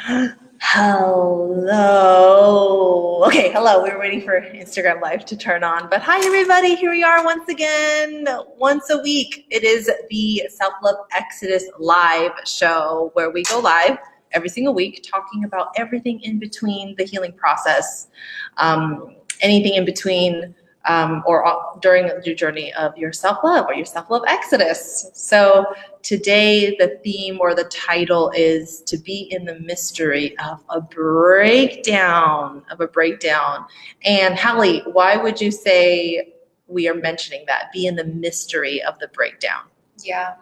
Hello. Okay, hello. We were waiting for Instagram Live to turn on. But hi, everybody. Here we are once again, once a week. It is the Self Love Exodus live show where we go live every single week talking about everything in between the healing process, anything in between or during the journey of your self-love or your self-love exodus. So today the theme or the title is to be in the mystery of a breakdown. And Hallie, why would you say we are mentioning that? Be in the mystery of the breakdown. Yeah.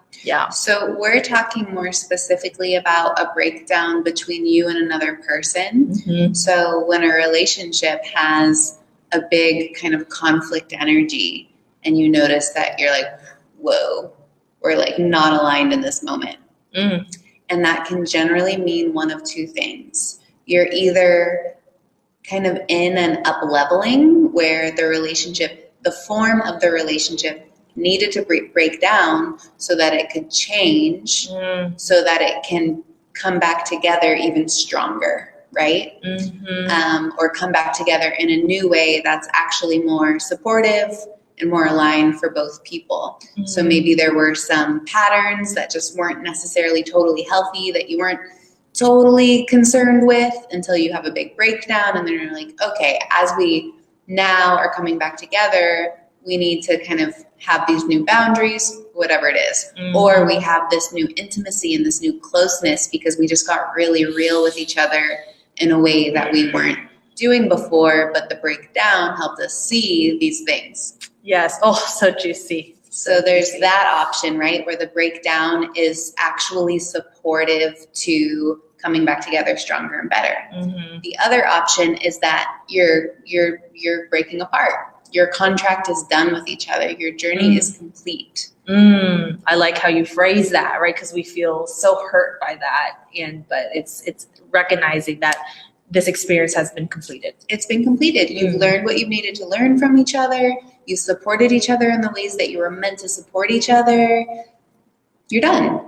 So we're talking more specifically about a breakdown between you and another person. Mm-hmm. So when a relationship has a big kind of conflict energy and you notice that you're like, whoa, we're like not aligned in this moment. And that can generally mean one of two things. You're either kind of in an up-leveling where the form of the relationship needed to break down so that it could change, so that it can come back together even stronger. Right? Or come back together in a new way that's actually more supportive and more aligned for both people. So maybe there were some patterns that just weren't necessarily totally healthy, that you weren't totally concerned with until you have a big breakdown. And then you're like, okay, as we now are coming back together, we need to kind of have these new boundaries, whatever it is. Or we have this new intimacy and this new closeness because we just got really real with each other in a way that we weren't doing before, but the breakdown helped us see these things. Yes. Oh, so juicy. So there's that option, right, where the breakdown is actually supportive to coming back together stronger and better. The other option is that you're breaking apart. Your contract is done with each other. Your journey is complete. I like how you phrase that, right? Because we feel so hurt by that, but it's recognizing that this experience has been completed. It's been completed. You've learned what you needed to learn from each other. You supported each other in the ways that you were meant to support each other. You're done.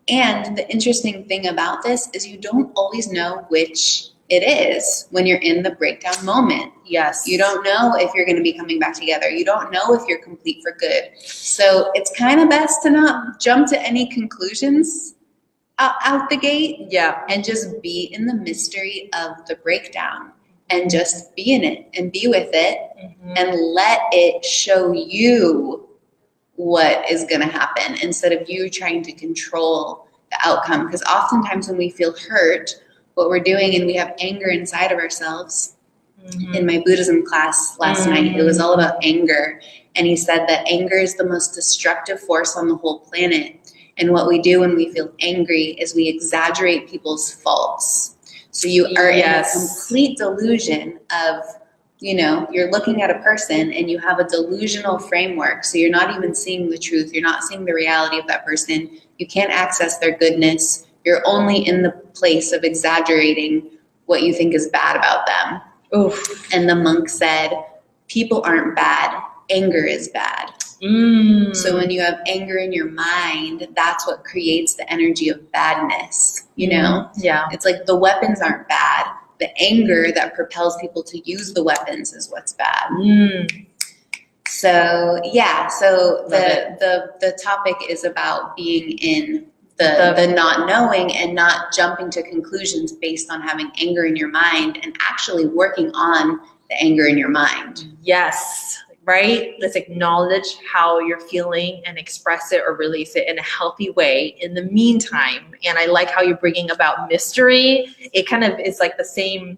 And the interesting thing about this is you don't always know which it is when you're in the breakdown moment. Yes. You don't know if you're going to be coming back together. You don't know if you're complete for good. So it's kind of best to not jump to any conclusions out the gate. Yeah. And just be in the mystery of the breakdown and just be in it and be with it and let it show you what is going to happen instead of you trying to control the outcome. Because oftentimes when we feel hurt, what we're doing, and we have anger inside of ourselves. In my Buddhism class last night, it was all about anger. And he said that anger is the most destructive force on the whole planet. And what we do when we feel angry is we exaggerate people's faults. So you are in a complete delusion of, you're looking at a person and you have a delusional framework. So you're not even seeing the truth. You're not seeing the reality of that person. You can't access their goodness. You're only in the place of exaggerating what you think is bad about them. Oof. And the monk said, people aren't bad. Anger is bad. So when you have anger in your mind, that's what creates the energy of badness, Yeah. It's like the weapons aren't bad. The anger that propels people to use the weapons is what's bad. So, the topic is about being in the not knowing and not jumping to conclusions based on having anger in your mind and actually working on the anger in your mind. Yes, right? Let's acknowledge how you're feeling and express it or release it in a healthy way in the meantime. And I like how you're bringing about mystery. It kind of is like the same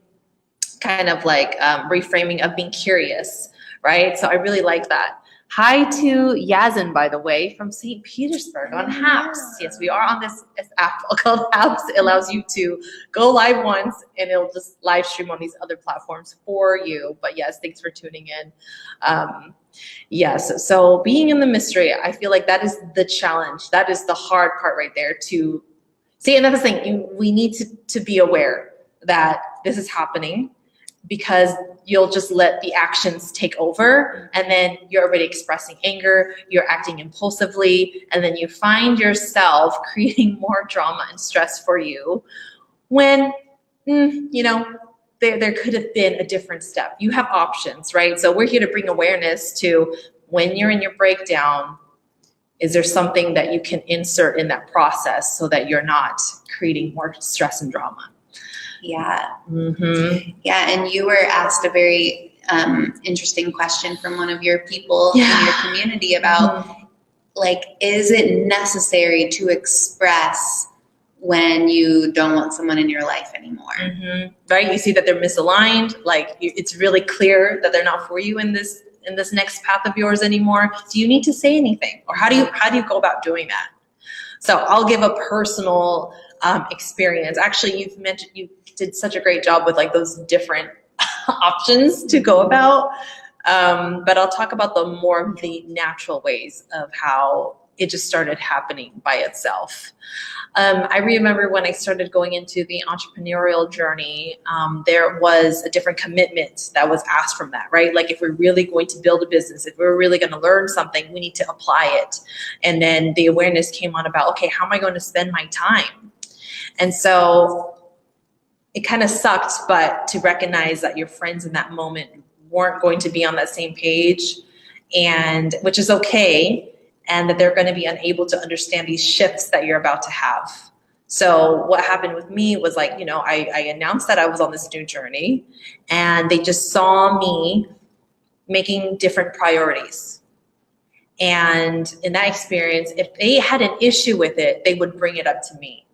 kind of like reframing of being curious, right? So I really like that. Hi to Yazin, by the way, from St. Petersburg on Haps. Yes, we are on this app called Haps. It allows you to go live once and it'll just live stream on these other platforms for you. But yes, thanks for tuning in. Yes, so being in the mystery, I feel like that is the challenge. That is the hard part right there to see. Another thing, we need to be aware that this is happening, because you'll just let the actions take over and then you're already expressing anger, you're acting impulsively, and then you find yourself creating more drama and stress for you when, you know, there could have been a different step. You have options, right? So we're here to bring awareness to when you're in your breakdown, is there something that you can insert in that process so that you're not creating more stress and drama? Yeah. Mm-hmm. Yeah. And you were asked a very interesting question from one of your people in your community about like, is it necessary to express when you don't want someone in your life anymore? Mm-hmm. Right? You see that they're misaligned. Like it's really clear that they're not for you in this next path of yours anymore. Do you need to say anything, or how do you go about doing that? So I'll give a personal experience. Actually, you did such a great job with like those different options to go about. But I'll talk about the natural ways of how it just started happening by itself. I remember when I started going into the entrepreneurial journey, there was a different commitment that was asked from that, right? Like if we're really going to build a business, if we're really going to learn something, we need to apply it. And then the awareness came on about, okay, how am I going to spend my time? And so it kind of sucked, but to recognize that your friends in that moment weren't going to be on that same page, and which is okay, and that they're going to be unable to understand these shifts that you're about to have. So what happened with me was like, I announced that I was on this new journey, and they just saw me making different priorities. And in that experience, if they had an issue with it, they would bring it up to me.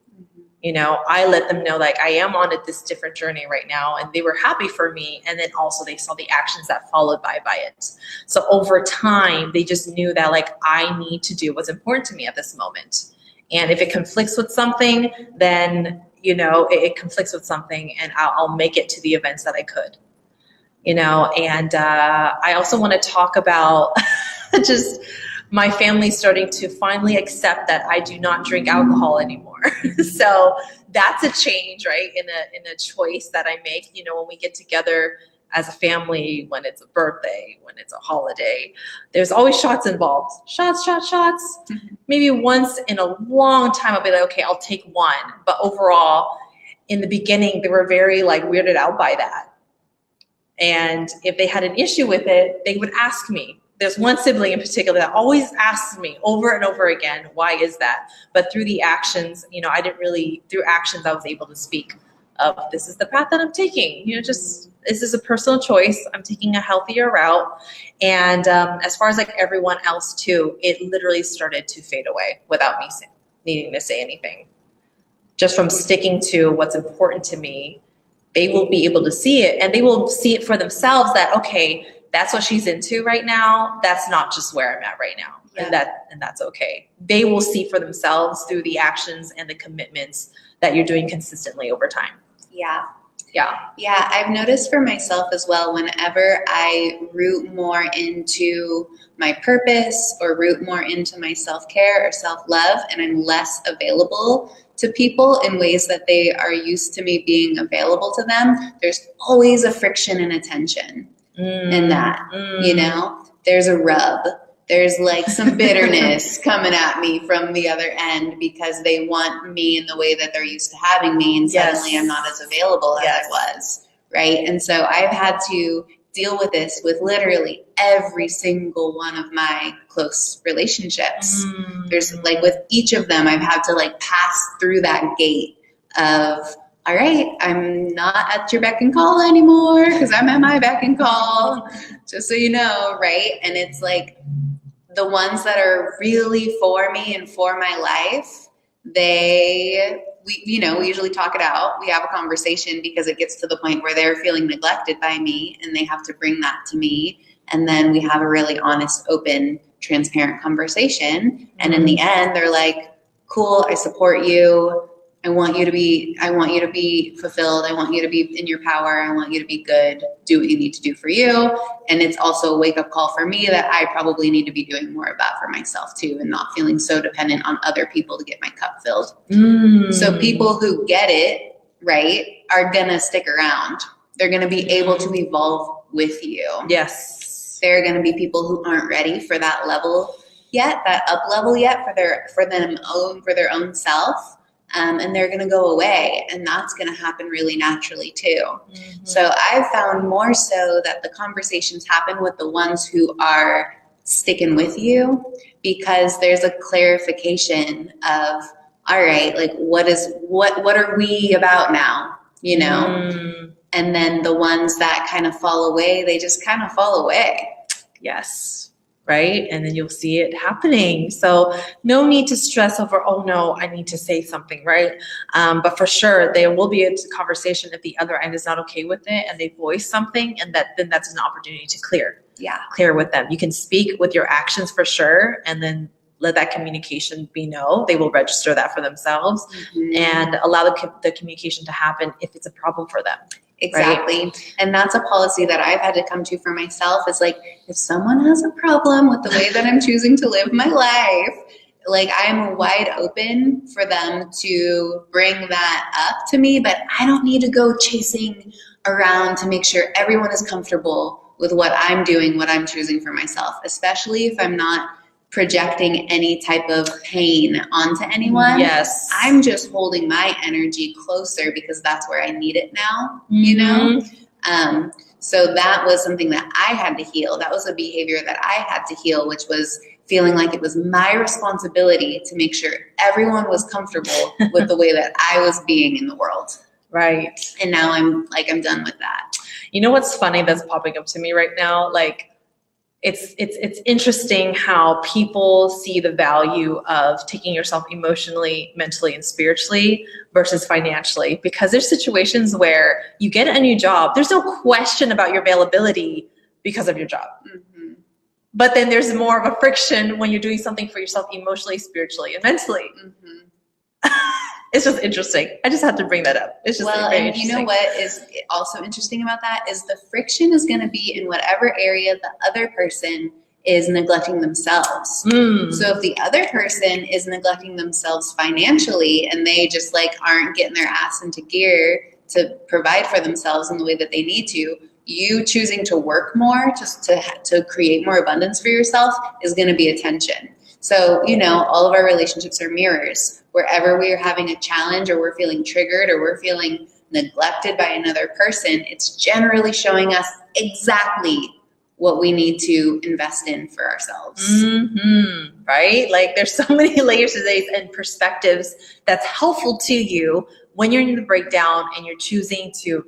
I let them know like I am on this different journey right now, and they were happy for me. And then also they saw the actions that followed by it. So over time, they just knew that like I need to do what's important to me at this moment. And if it conflicts with something, then, it conflicts with something, and I'll make it to the events that I could, and I also want to talk about just my family starting to finally accept that I do not drink alcohol anymore. So that's a change, right? In a choice that I make, when we get together as a family, when it's a birthday, when it's a holiday, there's always shots involved. Shots. Mm-hmm. Maybe once in a long time, I'll be like, okay, I'll take one. But overall, in the beginning, they were very like weirded out by that. And if they had an issue with it, they would ask me. There's one sibling in particular that always asks me over and over again, why is that? But through the actions, through actions, I was able to speak of this is the path that I'm taking. This is a personal choice. I'm taking a healthier route. And as far as like everyone else too, it literally started to fade away without me needing to say anything. Just from sticking to what's important to me, they will be able to see it, and they will see it for themselves that, okay, that's what she's into right now. That's not just where I'm at right now. Yeah. And that's okay. They will see for themselves through the actions and the commitments that you're doing consistently over time. Yeah. Yeah. Yeah. I've noticed for myself as well, whenever I root more into my purpose or root more into my self-care or self-love, and I'm less available to people in ways that they are used to me being available to them, there's always a friction and a tension in that, there's a rub. There's like some bitterness coming at me from the other end because they want me in the way that they're used to having me, and suddenly I'm not as available as I was, right? And so I've had to deal with this with literally every single one of my close relationships. There's like with each of them, I've had to like pass through that gate of, all right, I'm not at your beck and call anymore because I'm at my beck and call, just so you know, right? And it's like the ones that are really for me and for my life, we usually talk it out. We have a conversation because it gets to the point where they're feeling neglected by me and they have to bring that to me. And then we have a really honest, open, transparent conversation. And in the end, they're like, cool, I support you. I want you to be fulfilled. I want you to be in your power. I want you to be good. Do what you need to do for you. And it's also a wake up call for me that I probably need to be doing more of that for myself too, and not feeling so dependent on other people to get my cup filled. So people who get it, right, are going to stick around. They're going to be able to evolve with you. Yes. There are going to be people who aren't ready for that level yet, that up level yet for their own self. and they're going to go away, and that's going to happen really naturally too. So I've found more so that the conversations happen with the ones who are sticking with you, because there's a clarification of, all right, like what are we about now, you know? And then the ones that kind of fall away, they just kind of fall away. Yes. Right? And then you'll see it happening. So no need to stress over, oh no, I need to say something, right? But for sure, there will be a conversation if the other end is not okay with it and they voice something, and then that's an opportunity to clear with them. You can speak with your actions for sure, and then let that communication be no. They will register that for themselves and allow the communication to happen if it's a problem for them. Exactly. Right? And that's a policy that I've had to come to for myself, is like, if someone has a problem with the way that I'm choosing to live my life, like I'm wide open for them to bring that up to me, but I don't need to go chasing around to make sure everyone is comfortable with what I'm doing, what I'm choosing for myself, especially if I'm not projecting any type of pain onto anyone. Yes. I'm just holding my energy closer because that's where I need it now, you know? So that was something that I had to heal. That was a behavior that I had to heal, which was feeling like it was my responsibility to make sure everyone was comfortable with the way that I was being in the world. Right. And now I'm done with that. You know what's funny that's popping up to me right now? Like, it's interesting how people see the value of taking yourself emotionally, mentally, and spiritually versus financially, because there's situations where you get a new job. There's no question about your availability because of your job. But then there's more of a friction when you're doing something for yourself emotionally, spiritually, and mentally. It's just interesting. I just had to bring that up. It's just and you know what is also interesting about that is the friction is going to be in whatever area the other person is neglecting themselves. So if the other person is neglecting themselves financially and they just like aren't getting their ass into gear to provide for themselves in the way that they need to, you choosing to work more just to create more abundance for yourself is going to be a tension. So, you know, all of our relationships are mirrors. Wherever we are having a challenge or we're feeling triggered or we're feeling neglected by another person, it's generally showing us exactly what we need to invest in for ourselves. Right? Like there's so many layers to this and perspectives that's helpful to you when you're in the breakdown and you're choosing to,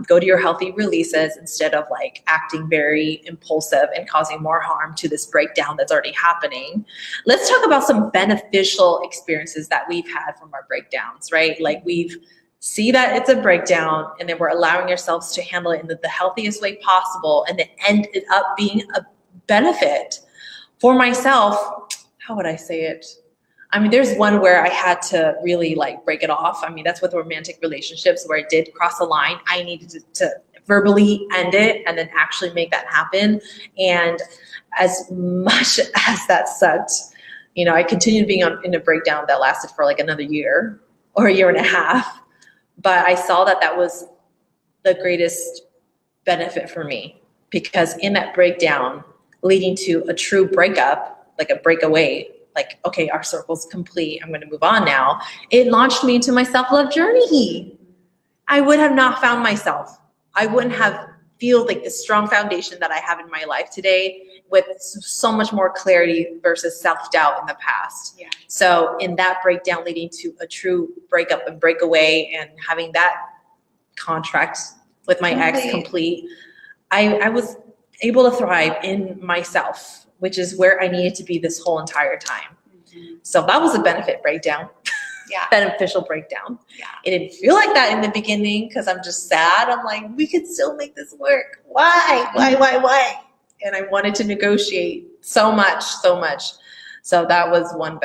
go to your healthy releases instead of like acting very impulsive and causing more harm to this breakdown that's already happening. Let's talk about some beneficial experiences that we've had from our breakdowns, right? Like we've see that it's a breakdown and then we're allowing ourselves to handle it in the healthiest way possible, and it ended up being a benefit for myself. How would I say it? I mean, there's one where I had to really like break it off. I mean, that's with romantic relationships where I did cross a line. I needed to verbally end it and then actually make that happen. And as much as that sucked, I continued being in a breakdown that lasted for like another year or a year and a half. But I saw that that was the greatest benefit for me, because in that breakdown leading to a true breakup, like a breakaway, like, okay, our circle's complete, I'm going to move on now. It launched me into my self-love journey. I would have not found myself. I wouldn't have feel like the strong foundation that I have in my life today with so much more clarity versus self-doubt in the past. Yeah. So in that breakdown leading to a true breakup and breakaway and having that contract with my ex complete, I was able to thrive in myself, which is where I needed to be this whole entire time. So that was a benefit breakdown. Yeah. Beneficial breakdown. Yeah. It didn't feel like that in the beginning because I'm just sad. I'm like, we could still make this work. Why? And I wanted to negotiate so much. So that was one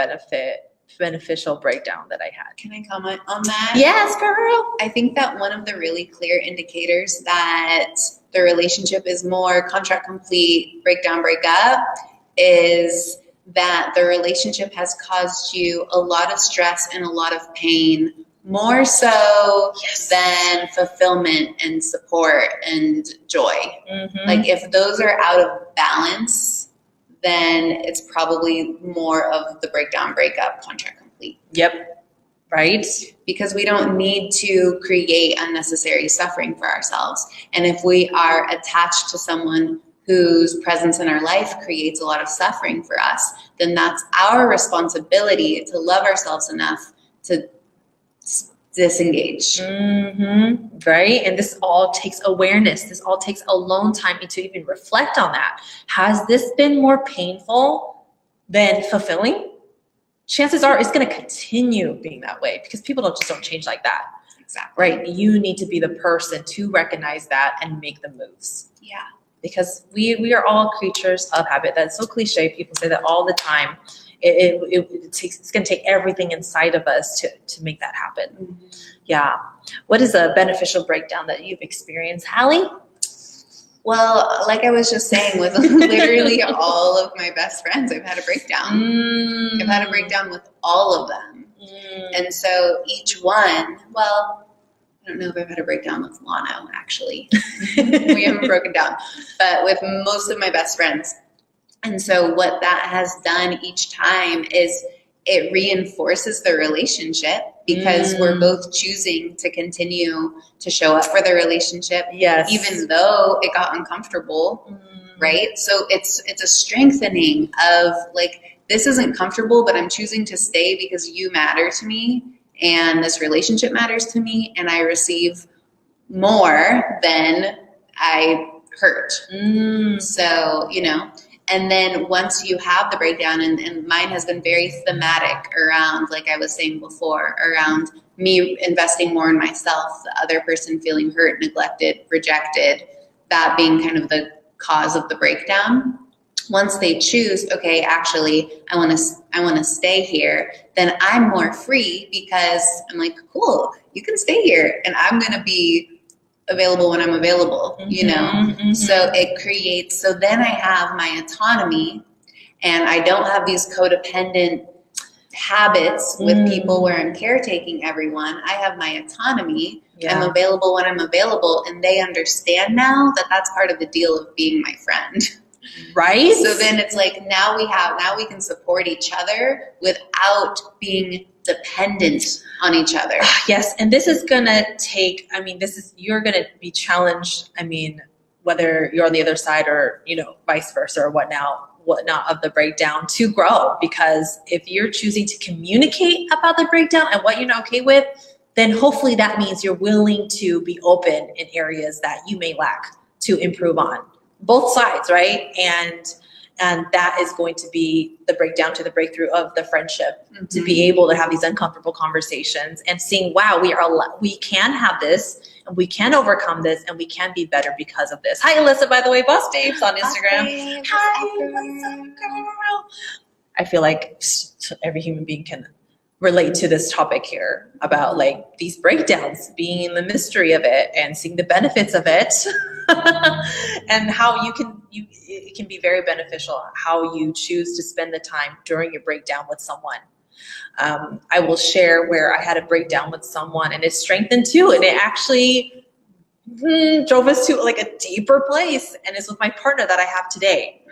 beneficial breakdown that I had. Can I comment on that? Yes, girl. I think that one of the really clear indicators that the relationship is more contract complete, breakdown, breakup is that the relationship has caused you a lot of stress and a lot of pain, more so than fulfillment and support and joy. Like if those are out of balance, then it's probably more of the breakdown, breakup, contract complete. Yep. Right? Because we don't need to create unnecessary suffering for ourselves. And if we are attached to someone whose presence in our life creates a lot of suffering for us, then that's our responsibility to love ourselves enough to disengage. Mm-hmm. Right? And this all takes awareness. This all takes alone time to even reflect on that. Has this been more painful than fulfilling? Chances are it's going to continue being that way because people don't change like that. Exactly. Right? You need to be the person to recognize that and make the moves. Yeah. Because we are all creatures of habit. That's so cliche. People say that all the time. It's going to take everything inside of us to make that happen. Mm-hmm. Yeah. What is a beneficial breakdown that you've experienced, Hallie? Well, like I was just saying, with literally all of my best friends, I've had a breakdown. I've had a breakdown with all of them. And so each one, well, I don't know if I've had a breakdown with Lano, actually. We haven't broken down. But with most of my best friends. And so what that has done each time is it reinforces the relationship because we're both choosing to continue to show up for the relationship, yes, even though it got uncomfortable, right? So it's a strengthening of like, this isn't comfortable, but I'm choosing to stay because you matter to me and this relationship matters to me, and I receive more than I hurt. So, you know. And then once you have the breakdown, and mine has been very thematic around, like I was saying before, around me investing more in myself, the other person feeling hurt, neglected, rejected, that being kind of the cause of the breakdown. Once they choose, okay, actually, I want to stay here, then I'm more free because I'm like, cool, you can stay here, and I'm going to be available when I'm available, you know? So it creates, so then I have my autonomy and I don't have these codependent habits with people where I'm caretaking everyone. I have my autonomy. I'm available when I'm available, and they understand now that that's part of the deal of being my friend. Right? So then it's like, now we can support each other without being dependent on each other. Yes. And this is going to take, you're going to be challenged. Whether you're on the other side or, vice versa or whatnot of the breakdown to grow, because if you're choosing to communicate about the breakdown and what you're not okay with, then hopefully that means you're willing to be open in areas that you may lack to improve on. Both sides, right? And that is going to be the breakdown to the breakthrough of the friendship, to be able to have these uncomfortable conversations and seeing, wow, we can have this, and we can overcome this, and we can be better because of this. Hi, Alyssa, by the way, Boss Babes on Instagram. Hi, Alyssa, girl. I feel like every human being can relate to this topic here about like these breakdowns, being the mystery of it and seeing the benefits of it. And how it can be very beneficial how you choose to spend the time during your breakdown with someone. I will share where I had a breakdown with someone and it strengthened too, and it actually drove us to like a deeper place, and it's with my partner that I have today.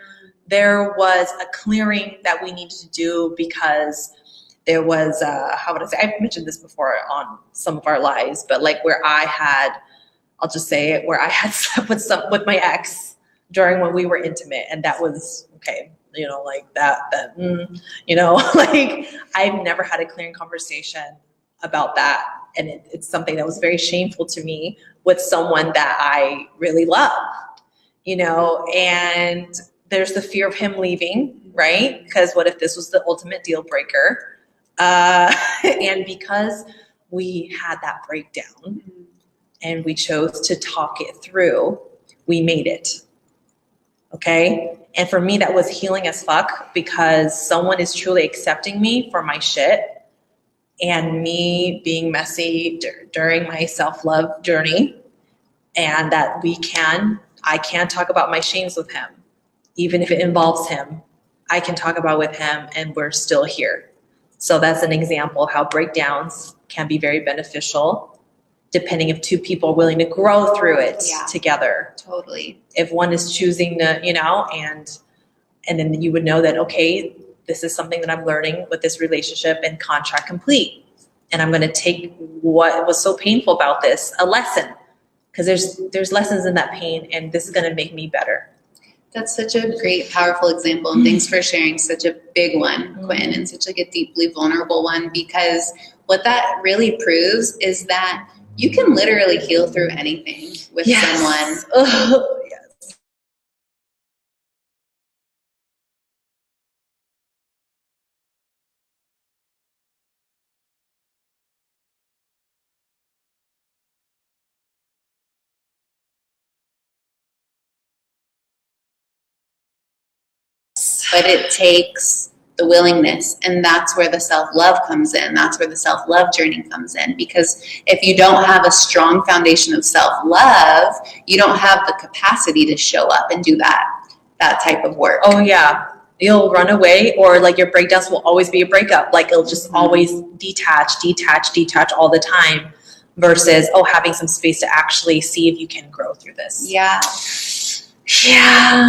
There was a clearing that we needed to do because there was I've mentioned this before on some of our lives, but like where I'll just say it, where I had slept with my ex during when we were intimate, and that was okay, like like I've never had a clearing conversation about that, and it's something that was very shameful to me with someone that I really love, and there's the fear of him leaving, right? Because what if this was the ultimate deal breaker? And because we had that breakdown, and we chose to talk it through, we made it. Okay? And for me, that was healing as fuck, because someone is truly accepting me for my shit and me being messy during my self-love journey, and that I can talk about my shames with him. Even if it involves him, I can talk about with him, and we're still here. So that's an example of how breakdowns can be very beneficial, depending if two people are willing to grow through it together. Totally. If one is choosing to, and then you would know that, okay, this is something that I'm learning with this relationship, and contract complete. and I'm going to take what was so painful about this, a lesson, because there's lessons in that pain, and this is going to make me better. That's such a great, powerful example, and thanks for sharing such a big one, Quinn, and such like a deeply vulnerable one, because what that really proves is that you can literally heal through anything with someone. Oh, yes. But it takes the willingness, and that's where the self-love comes in. That's where the self-love journey comes in, because if you don't have a strong foundation of self-love, you don't have the capacity to show up and do that type of work. Oh yeah, you'll run away, or like your breakdowns will always be a breakup. Like it'll just always detach all the time, versus having some space to actually see if you can grow through this. Yeah.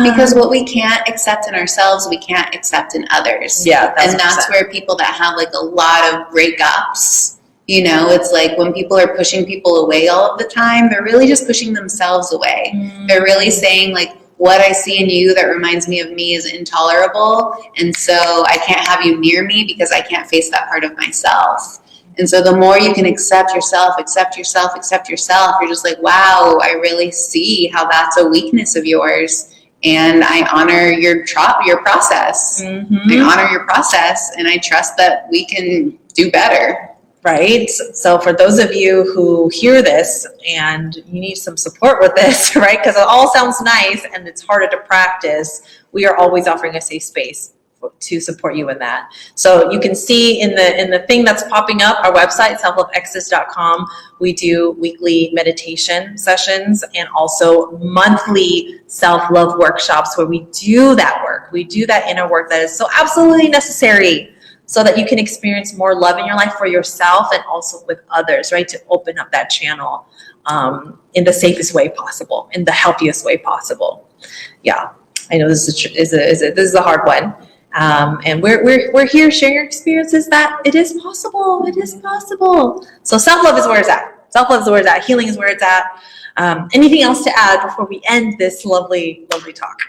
Because what we can't accept in ourselves, we can't accept in others. Yeah, and that's where people that have like a lot of breakups, it's like when people are pushing people away all of the time, they're really just pushing themselves away. They're really saying like, what I see in you that reminds me of me is intolerable, and so I can't have you near me because I can't face that part of myself. And so the more you can accept yourself, you're just like, wow, I really see how that's a weakness of yours. And I honor your process. I honor your process, and I trust that we can do better. Right. So for those of you who hear this and you need some support with this, right, because it all sounds nice and it's harder to practice, we are always offering a safe space to support you in that. So you can see in the thing that's popping up, our website, selfloveexodus.com, we do weekly meditation sessions and also monthly self-love workshops where we do that work. We do that inner work that is so absolutely necessary so that you can experience more love in your life for yourself and also with others, right? To open up that channel in the safest way possible, in the healthiest way possible. Yeah, I know this is a hard one. And we're here sharing your experiences that it is possible. It is possible. So self-love is where it's at. Self-love is where it's at. Healing is where it's at. Anything else to add before we end this lovely, lovely talk?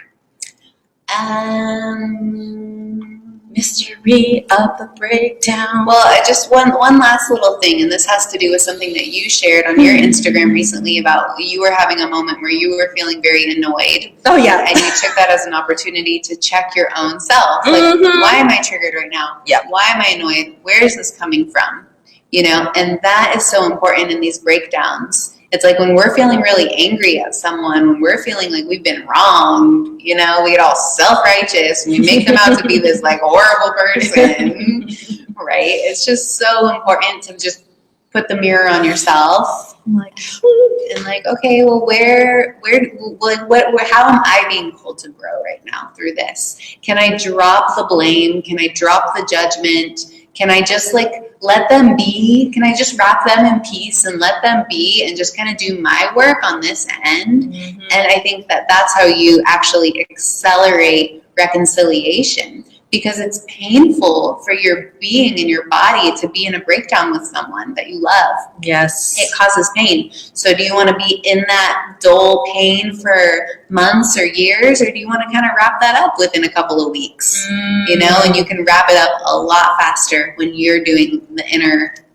Mystery of the breakdown. Well, just one last little thing, and this has to do with something that you shared on your Instagram recently about you were having a moment where you were feeling very annoyed. Oh yeah. And you took that as an opportunity to check your own self. Like, why am I triggered right now? Yeah. Why am I annoyed? Where is this coming from? And that is so important in these breakdowns. It's like when we're feeling really angry at someone, when we're feeling like we've been wronged, we get all self-righteous and we make them out to be this like horrible person, right? It's just so important to just put the mirror on yourself and like, okay, well, how am I being called to grow right now through this? Can I drop the blame? Can I drop the judgment? Can I just let them be? Can I just wrap them in peace and let them be and just kind of do my work on this end? And I think that that's how you actually accelerate reconciliation, because it's painful for your being and your body to be in a breakdown with someone that you love. Yes. It causes pain. So do you want to be in that dull pain for months or years, or do you want to kind of wrap that up within a couple of weeks? And you can wrap it up a lot faster when you're doing the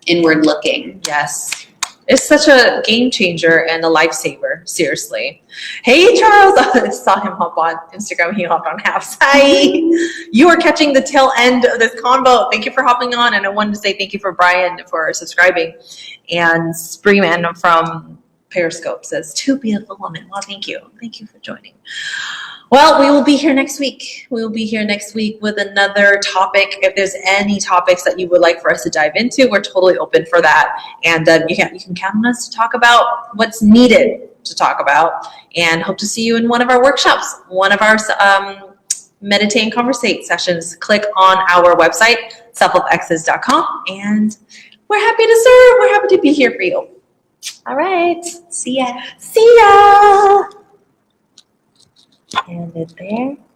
inward looking. Yes. It's such a game changer and a lifesaver. Seriously. Hey, Charles. I saw him hop on Instagram. He hopped on half. Hi. You are catching the tail end of this convo. Thank you for hopping on. And I wanted to say thank you for Brian for subscribing. And Spreeman from Periscope says, "Two beautiful women." Well, thank you. Thank you for joining. Well, we will be here next week. We will be here next week with another topic. If there's any topics that you would like for us to dive into, we're totally open for that. And you can count on us to talk about what's needed to talk about. And hope to see you in one of our workshops, one of our meditate and conversate sessions. Click on our website, selfloveexodus.com, and we're happy to serve. We're happy to be here for you. All right. See ya. See ya. And it there.